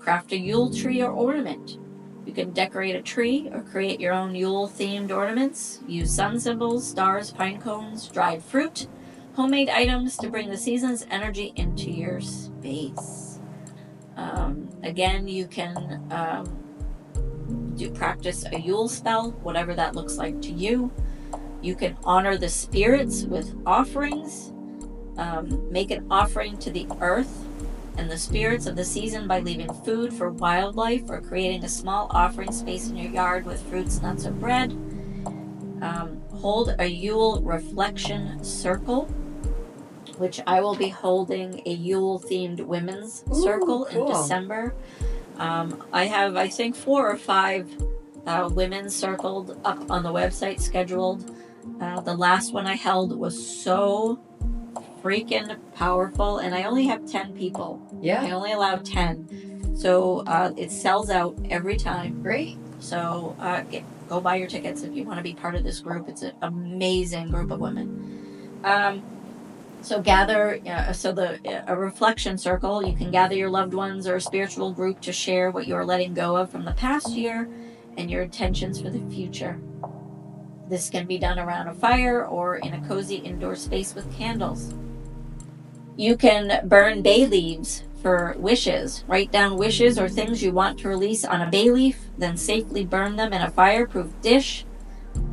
Craft a Yule tree or ornament. You can decorate a tree or create your own Yule-themed ornaments. Use sun symbols, stars, pine cones, dried fruit, homemade items to bring the season's energy into your space. Again, you can practice a Yule spell, whatever that looks like to you. You can honor the spirits with offerings. Make an offering to the earth and the spirits of the season by leaving food for wildlife or creating a small offering space in your yard with fruits, nuts, or bread. Hold a Yule reflection circle, which I will be holding a Yule-themed women's circle in December. I have, I think, 4 or 5 women circled up on the website scheduled. The last one I held was so freaking powerful, and I only have 10 people. Yeah. I only allow 10. So it sells out every time. Great. So go buy your tickets if you want to be part of this group. It's an amazing group of women. So gather, a reflection circle. You can gather your loved ones or a spiritual group to share what you're letting go of from the past year and your intentions for the future. This can be done around a fire or in a cozy indoor space with candles. You can burn bay leaves for wishes. Write down wishes or things you want to release on a bay leaf, then safely burn them in a fireproof dish.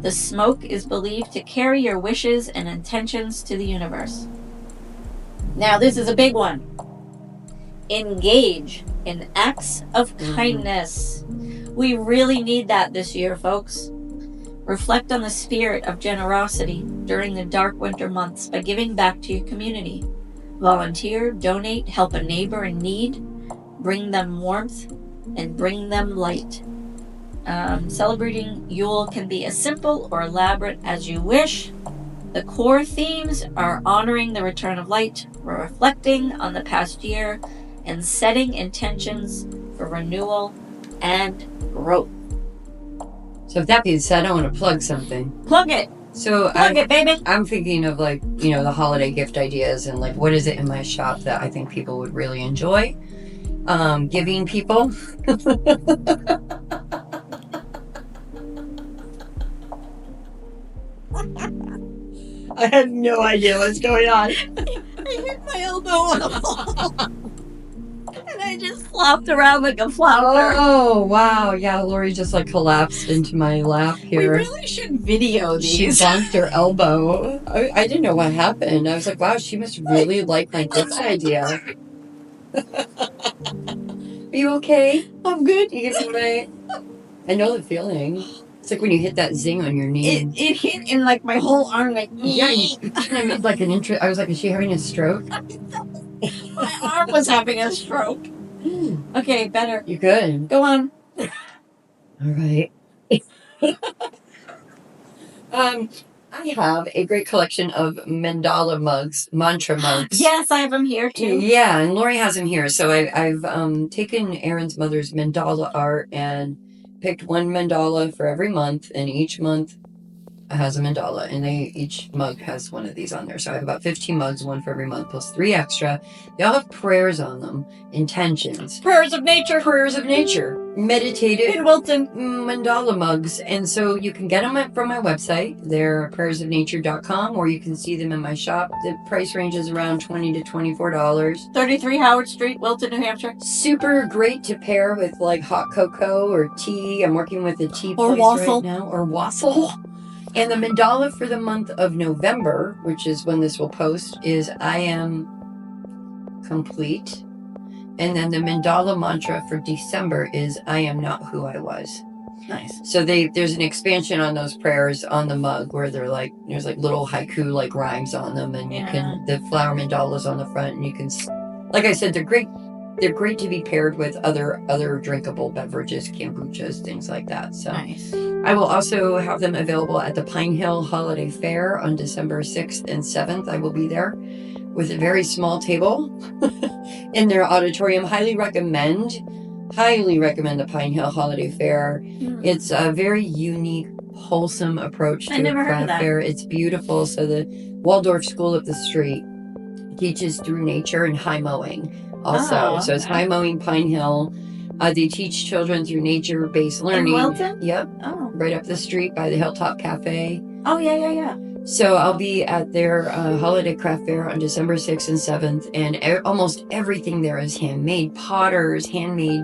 The smoke is believed to carry your wishes and intentions to the universe. Now, this is a big one. Engage in acts of kindness. We really need that this year, folks. Reflect on the spirit of generosity during the dark winter months by giving back to your community. Volunteer, donate, help a neighbor in need, bring them warmth, and bring them light. Celebrating Yule can be as simple or elaborate as you wish. The core themes are honoring the return of light, reflecting on the past year, and setting intentions for renewal and growth. So with that being said, I want to plug something. Plug it! So Plug it, baby! I'm thinking of the holiday gift ideas and what is it in my shop that I think people would really enjoy giving people. I had no idea what's going on. I hit my elbow on the wall. And I just flopped around like a flounder. Oh, wow. Yeah, Lori just collapsed into my lap here. We really should video these. She bumped her elbow. I didn't know what happened. I was like, wow, she must really like my gift idea. Are you okay? I'm good. You get me? I know the feeling. It's like when you hit that zing on your knee. It hit in my whole arm. Yeah, you kind of made an intro. I was like, is she having a stroke? My arm was having a stroke. Okay, better. You good? Go on. All right. I have a great collection of mandala mugs, mantra mugs. Yes, I have them here too. Yeah, and Lori has them here. So I've taken Erin's mother's mandala art and picked one mandala for every month, and each month has a mandala, and each mug has one of these on there. So I have about 15 mugs, one for every month, plus 3 extra. They all have prayers on them, intentions. Prayers of nature. Prayers of nature. Meditative. In Wilton. Mandala mugs. And so you can get them from my website. They're prayersofnature.com, or you can see them in my shop. The price range is around $20 to $24. 33 Howard Street, Wilton, New Hampshire. Super great to pair with hot cocoa or tea. I'm working with a tea place right now. Or waffle. And the mandala for the month of November, which is when this will post, is I am complete. And then the mandala mantra for December is I am not who I was. Nice. So there's an expansion on those prayers on the mug where they're there's little haiku rhymes on them, and you can, the flower mandalas on the front, and you can, like I said, they're great. They're great to be paired with other drinkable beverages, kombuchas, things like that. So nice. I will also have them available at the Pine Hill Holiday Fair on December 6th and 7th. I will be there with a very small table in their auditorium. Highly recommend the Pine Hill Holiday Fair. It's a very unique, wholesome approach to a craft fair. It's beautiful. So the Waldorf School up the street teaches through nature and high mowing also. So it's high mowing Pine Hill. They teach children through nature-based learning. In Wilton? Yep. Oh. Right up the street by the Hilltop Cafe. Oh, yeah. So I'll be at their holiday craft fair on December 6th and 7th, and almost everything there is handmade. Potters, handmade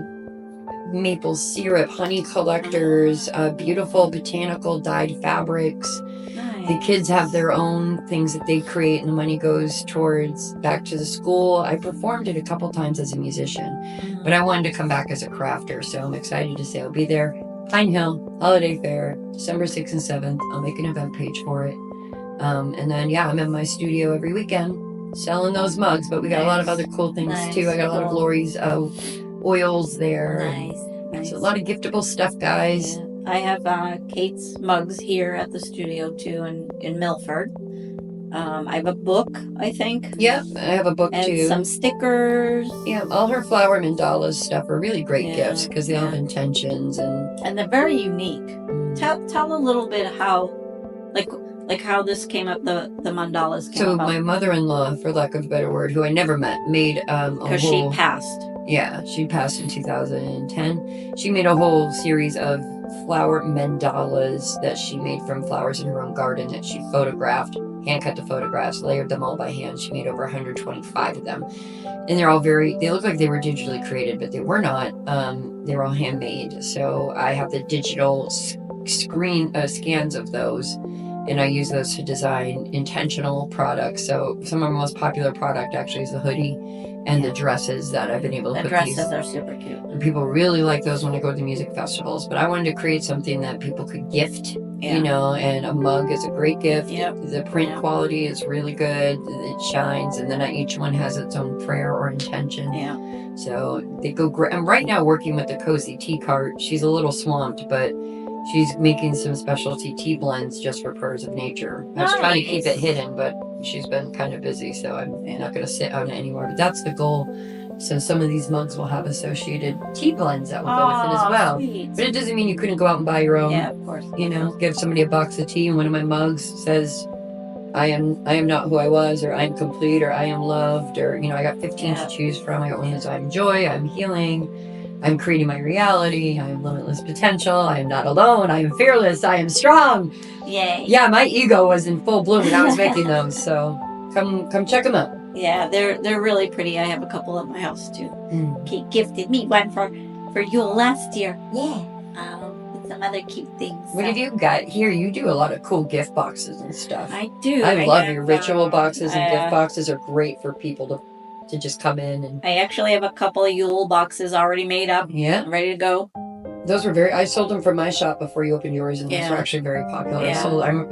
maple syrup, honey collectors, beautiful botanical dyed fabrics. Nice. The kids have their own things that they create, and the money goes towards back to the school. I performed it a couple times as a musician, but I wanted to come back as a crafter, so I'm excited to say I'll be there. Pine Hill Holiday Fair, December 6th and 7th. I'll make an event page for it. And then, I'm in my studio every weekend selling those mugs, but we got a lot of other cool things too. I got a lot of Lori's oils there. Nice. So a lot of giftable stuff, guys. Yeah. I have Kate's mugs here at the studio too, in Milford. I have a book, I think. Yeah, I have a book and too. Some stickers. Yeah, all her flower mandalas stuff are really great gifts because they all have intentions and they're very unique. Tell a little bit how, like how this came up. The mandalas came about. So my mother-in-law, for lack of a better word, who I never met, made a whole. Because she passed. Yeah, she passed in 2010. She made a whole series of flower mandalas that she made from flowers in her own garden that she photographed, hand cut the photographs, layered them all by hand. She made over 125 of them. And they're all they look like they were digitally created, but they were not. They were all handmade. So I have the digital scans of those, and I use those to design intentional products. So some of my most popular product actually is the hoodie and the dresses that I've been able to put these. The dresses are super cute. And people really like those when I go to the music festivals. But I wanted to create something that people could gift, and a mug is a great gift. The print quality is really good. It shines, and then each one has its own prayer or intention. So they go great. I'm right now working with the Cozy Tea Cart. She's a little swamped, but she's making some specialty tea blends just for prayers of nature. I was trying to keep it hidden, but she's been kind of busy, so I'm not going to sit on it anymore. But that's the goal. So some of these mugs will have associated tea blends that will go with it as well. Sweet. But it doesn't mean you couldn't go out and buy your own. Yeah, of course. Give somebody a box of tea, and one of my mugs says, I am not who I was, or I'm complete, or I am loved, or, I got 15 to choose from. I got one that says, I'm joy, I'm healing, I'm creating my reality, I have limitless potential, I am not alone, I am fearless, I am strong. Yay. Yeah, my ego was in full bloom when I was making those, so come check them out. Yeah, they're really pretty. I have a couple at my house too. Kate gifted me one for Yule last year. Yeah. With some other cute things. What have you got here? You do a lot of cool gift boxes and stuff. I do. I love your ritual boxes, and gift boxes are great for people to just come in. And I actually have a couple of Yule boxes already made up. Yeah. Ready to go. Those were I sold them from my shop before you opened yours, and those were actually very popular. I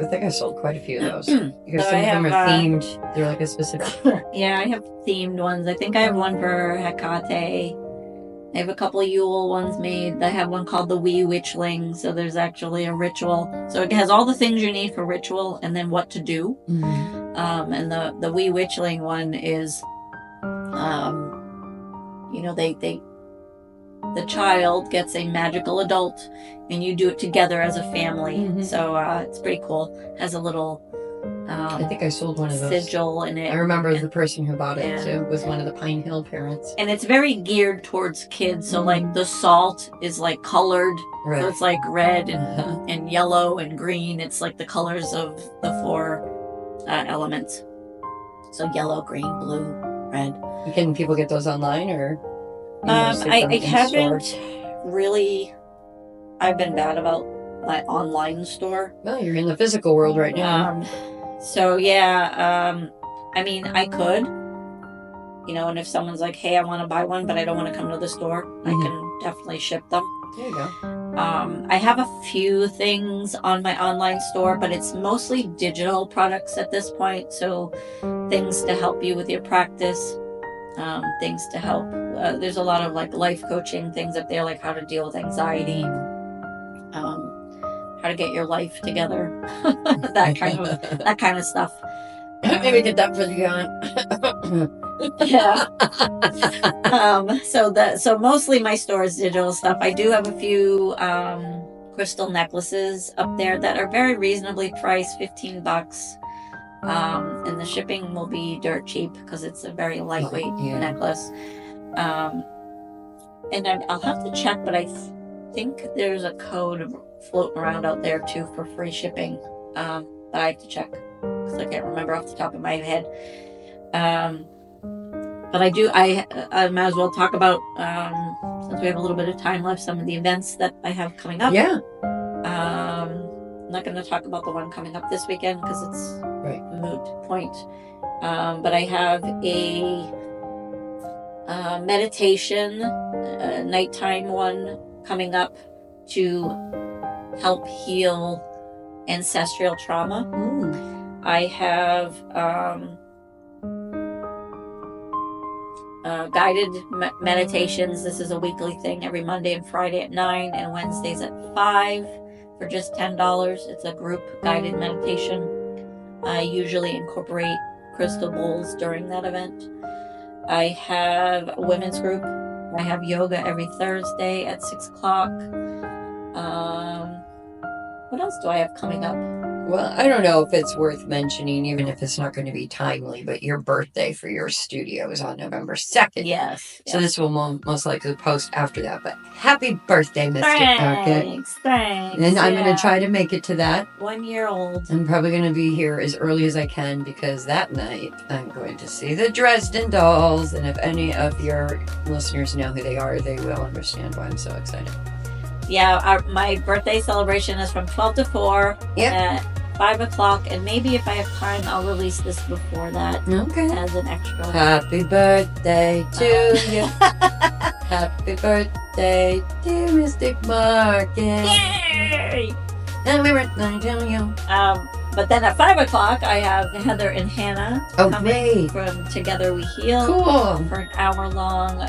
think I sold quite a few of those. Because some of them are themed. They're like a specific... Yeah, I have themed ones. I think I have one for Hecate. I have a couple of Yule ones made. I have one called the Wee Witchling, so there's actually a ritual. So it has all the things you need for ritual and then what to do. And the Wee Witchling one is, the child gets a magical adult, and you do it together as a family. So it's pretty cool. It has a little I think I sold one of those. Sigil in it. I remember the person who bought it too. It was one of the Pine Hill parents. And it's very geared towards kids. So like the salt is like colored. Right. So it's like red and yellow and green. It's like the colors of the 4 elements. So yellow, green, blue, red. Can people get those online, or? I haven't really. I've been bad about my online store. Well, you're in the physical world right now. So yeah, I mean, I could, and if someone's like, hey, I want to buy one, but I don't want to come to the store, I can definitely ship them. There you go. I have a few things on my online store, but it's mostly digital products at this point. So things to help you with your practice, things to help. There's a lot of like life coaching things up there, like how to deal with anxiety, how to get your life together, that kind of stuff. Maybe get that for the So mostly my store is digital stuff. I do have a few crystal necklaces up there that are very reasonably priced, $15. And the shipping will be dirt cheap because it's a very lightweight necklace. And I'll have to check, but I think there's a code floating around out there too for free shipping. But I have to check because I can't remember off the top of my head. But I might as well talk about, since we have a little bit of time left, some of the events that I have coming up. Yeah. I'm not going to talk about the one coming up this weekend because it's a moot point. But I have a meditation, a nighttime one coming up to help heal ancestral trauma. I have guided meditations. This is a weekly thing every Monday and Friday at 9 and Wednesdays at 5 for just $10. It's a group guided meditation. I usually incorporate crystal bowls during that event. I have a women's group. I have yoga every Thursday at 6 o'clock. What else do I have coming up? Well, I don't know if it's worth mentioning, even if it's not going to be timely, but your birthday for your studio is on November 2nd. Yes. So this will most likely post after that. But happy birthday, Mr. Pocket. Thanks. And I'm going to try to make it to that. 1 year old. I'm probably going to be here as early as I can because that night I'm going to see the Dresden Dolls. And if any of your listeners know who they are, they will understand why I'm so excited. Yeah, my birthday celebration is from 12 to 4 at 5 o'clock. And maybe if I have time, I'll release this before that as an extra. Happy birthday to you. Happy birthday, dear Mystic Market. Yay! Happy birthday to you. But then at 5 o'clock, I have Heather and Hannah coming from Together We Heal for an hour-long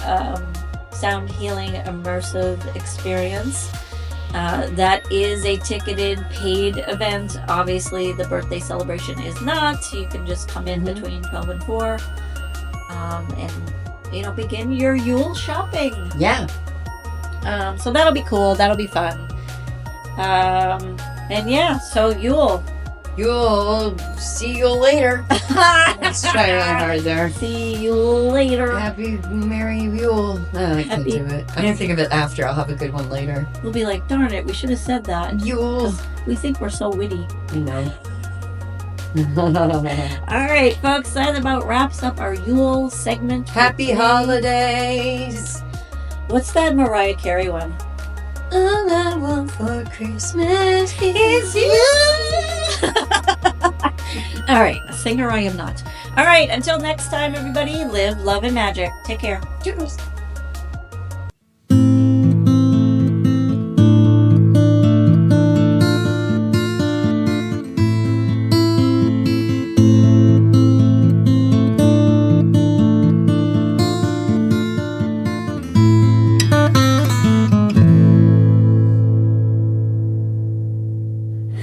sound healing immersive experience. That is a ticketed paid event. Obviously the birthday celebration is not. You can just come in between 12 and 4 and begin your Yule shopping. So that'll be cool. That'll be fun. So You'll see you later. Let's try really hard there. See you later. Happy Merry Yule. I can't do it. I didn't think of it after. I'll have a good one later. We'll be like, darn it, we should have said that. Yule. We think we're so witty. You know. All right, folks, that about wraps up our Yule segment. Happy holidays. What's that Mariah Carey one? All I want for Christmas is you. All right, a singer I am not. All right, until next time, everybody, live, love, and magic. Take care. Toodles.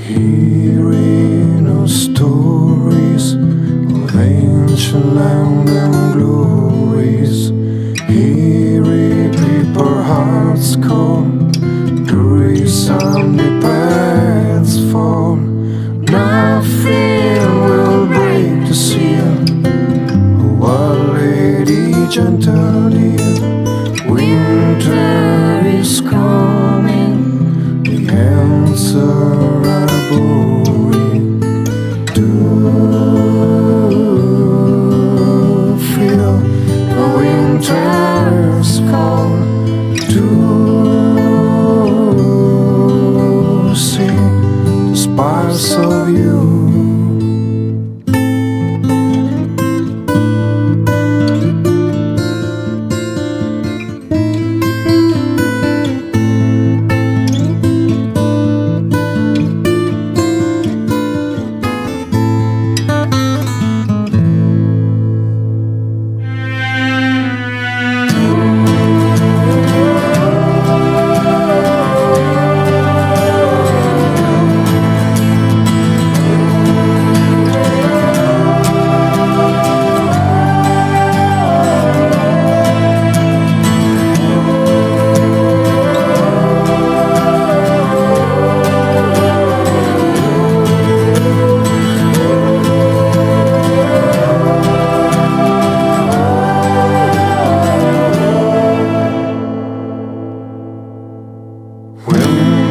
Hearing of stories of ancient land and glories, hearing people hearts come, during Sunday paths fall. Nothing will break the seal. Oh, Our Lady gentle dear, winter is coming. The answer to feel the winter's call, to see the sparks of you.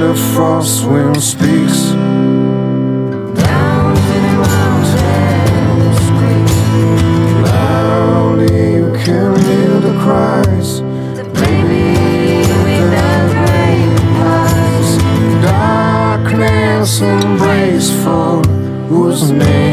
The frost wind speaks down to the mountains, screams loudly. You can hear the cries, the baby without great eyes. Darkness embrace for whose name